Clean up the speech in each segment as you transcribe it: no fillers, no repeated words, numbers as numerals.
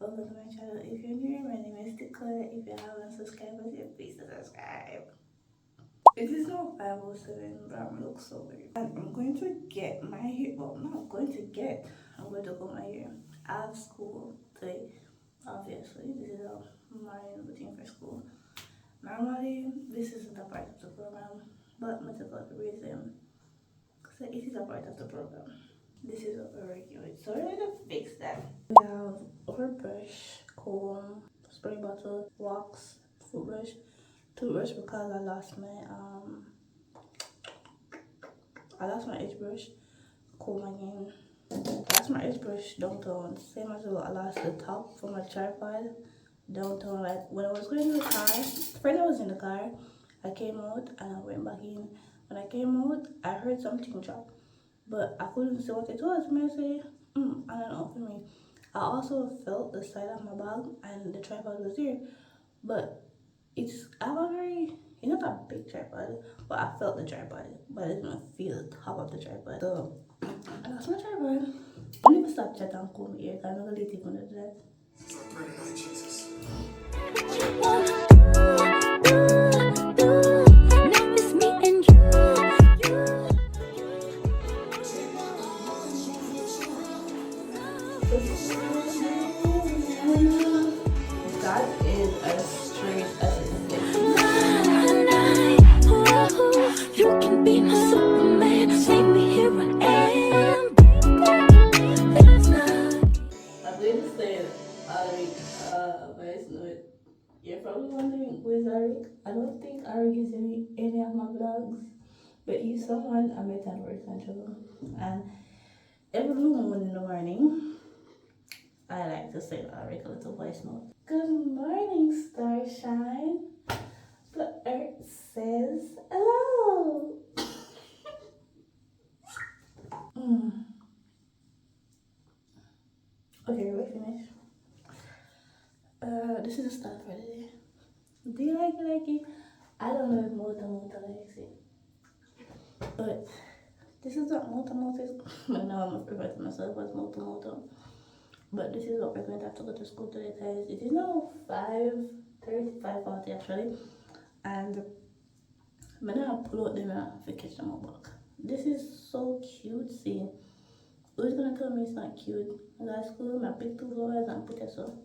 welcome to my channel. If you're new, my name is Tika. If you haven't subscribed, please subscribe. It is now 5:07, but I'm look so weird. And I'm going to get my hair. Well, I'm not going to get. I'm going to go my hair. I have school today. Obviously, this is a morning routine for school. Normally, this isn't a part of the program, but I'm going to go the reason. So it is a part of the program. This is what we're working with. So we're going to fix that. We have our brush, comb, spray bottle, wax, toothbrush because I lost my edge brush, comb again. I lost my edge brush downtown, same as well. I lost the top from my tripod downtown. Like when I was going to the car, when I was in the car, I came out and I went back in. When I came out, I heard something drop, but I couldn't see what it was. I say, I don't know for me. I also felt the side of my bag and the tripod was there, but I have a very, it's not a big tripod, but I felt the tripod, but I didn't feel the top of the tripod. So I lost my tripod. I need to stop chatting and comb here because I'm not gonna let it go to that. So I pray tonight, Jesus. That is as straight as it gets. You can be my Superman, see me here I am. I'm going to say Arik, voice note. You're probably wondering who is Arik. I don't think Arik is in any of my vlogs, but he's someone I met at work actually. And every blue moon in the morning, I like to send Arik a little voice note. Good morning, Starshine. The earth says hello. Okay, we're finished. This is a start for the day. Do you like it? I don't know if Mota likes it. But this is what Mota is. But now I'm referring to myself as Mota. But this is what we're going to have to go to school today, guys. It is now 5:30, 5:40 actually. And I'm gonna pull out them to catch them back. This is so cute. See, who's gonna tell me it's not cute? I got school, I pick 2 flowers and put it so.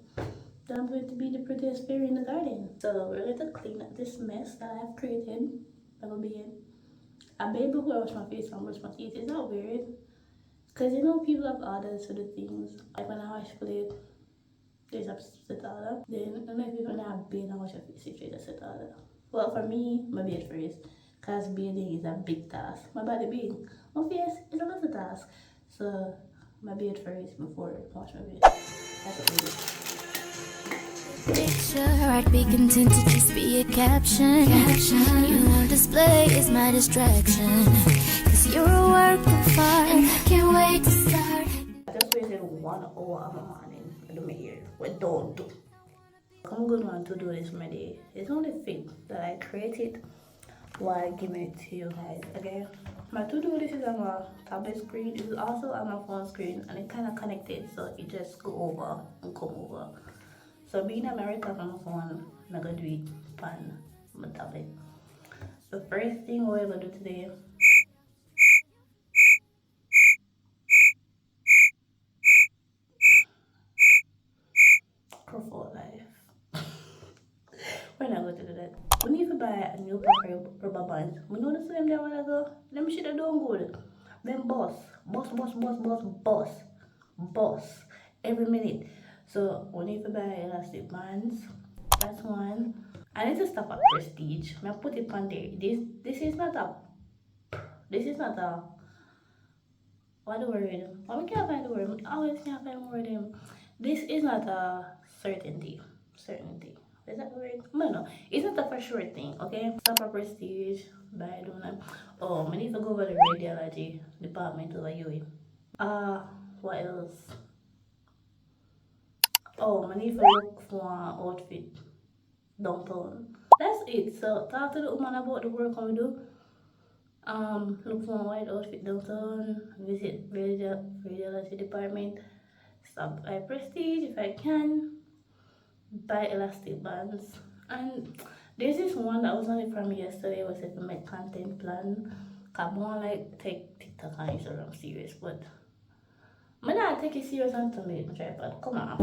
Then I'm going to be the prettiest fairy in the garden. So we're going to clean up this mess that I've created. That will be it. I bathe before I wash my face and brush my teeth. Is that weird? Because you know people have orders for the things. Like when I wash plate, there's a set order. Then I don't know if you're gonna have bathe and wash your face, there's a set order. Well, for me, my bathe first. Because bathing is a big task. My body being, my face is a little task. So my bathe first before I wash my face. That's what we do. Picture, I'd be content to just be a caption. You on display is my distraction. Cause you're a work of art and I can't wait to start. I just wasted 1 hour of my morning to do my hair. Well, don't do. I'm going on to do this for my day. It's only fit that I created while giving it to you guys, okay? My to-do list is on my tablet screen. It is also on my phone screen and it kind of connected, so it just go over and come over. So being that I record on my phone, I'm gonna do it on my tablet. The first thing we're gonna do today, Crowford life. We're not going to do that. We need to buy a new pair of rubber bands. We know the same day when I go. Them shit that don't good. Then boss. Every minute. So we need to buy elastic bands. That's one. I need to stop at Prestige. I put it on there. This is not a what the word? I can't find the word. I always can't find the word. This is not a certainty. Certainty. Is that the word? No. It's not a for sure thing, okay? Stop at Prestige. Buy donut. Oh, I need to go over the radiology department over UE. What else? Oh, I need to look for an outfit downtown. That's it. So talk to the woman about the work I do. Look for a white outfit downtown, visit radiology department, Stop by Prestige if I can. Buy elastic bands. And there's this one that was only from yesterday was like my content plan. Come on, like take TikTok and Instagram serious, but I'm not take it serious until me my tripod. Come on.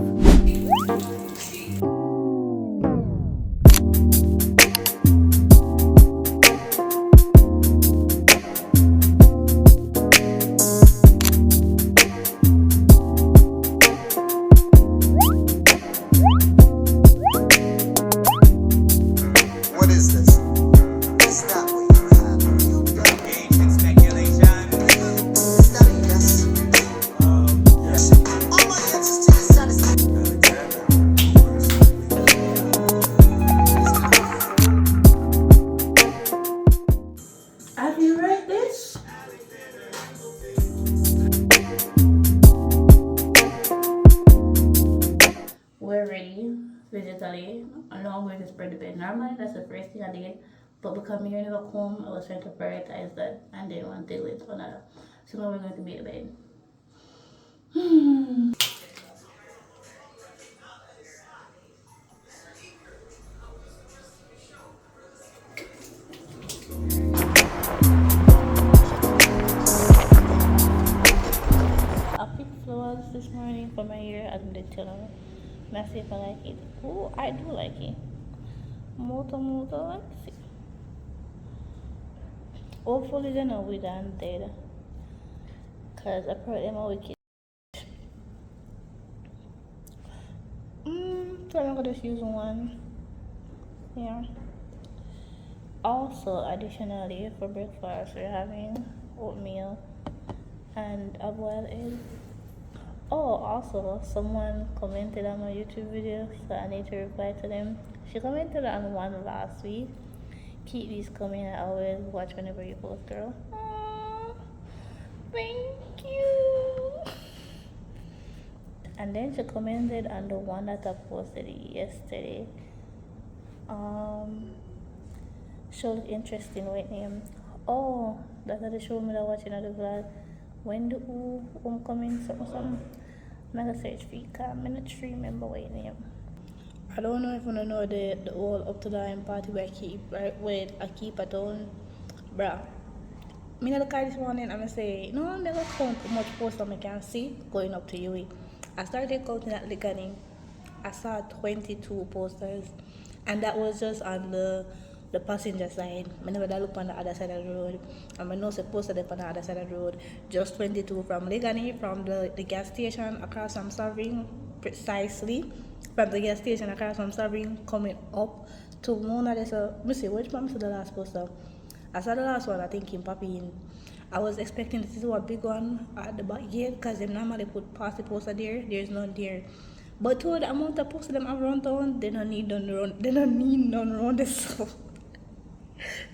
What is this? It's not what you have. You got Engagement speculation. Is that a yes? Yes. All my answers to this satisfaction. Have you read this? We're ready digitally. I know I'm going to spread the bed. Normally that's the first thing I did. But because me never come, I was trying to prioritize that and then one thing leads to another. So now we're going to be in bed. I picked flowers this morning for my hair and the channel. Let's see if I like it. Oh, I do like it. Let's see. Hopefully they're not with and dead. Cause I probably am a wicked. So I'm gonna just use one. Yeah. Also, additionally, for breakfast, we're having oatmeal and a boiled egg. Oh, also, someone commented on my YouTube video, so I need to reply to them. She commented on one last week. Keep these coming. I always watch whenever you post, girl. Aww, thank you. And then she commented on the one that I posted yesterday. Showed interesting with name. Oh, that's the show me that watching at the vlog. When the homecoming something. I'm gonna search for it, I'm not remember what name. I don't know if you know the whole up to the time party where I keep at home. Bruh. Me look at this morning and I say, no, I'm never count how much posts I can see going up to you. I started counting at Ligani. I saw 22 posters, and that was just on the passenger side. Whenever I look on the other side of the road, and I know supposed to be on the other side of the road, just 22 from Ligani, from the gas station across from Saving, precisely from the gas station across from Saving, coming up to Mona. Let me see which one is the last poster. I saw the last one, I think in Papine. I was expecting to see a big one at the back gate because they normally put past the poster there. There's none there. But to the amount of posters them have around town, they don't need none around this.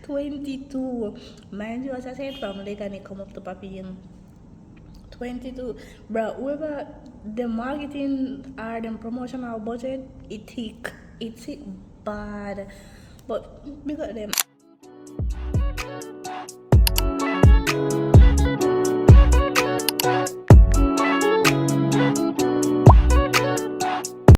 22. Mind you, as I said, from Lake and they come up to Papine. 22. Bro, whoever the marketing or the promotional budget, it thick bad. But because them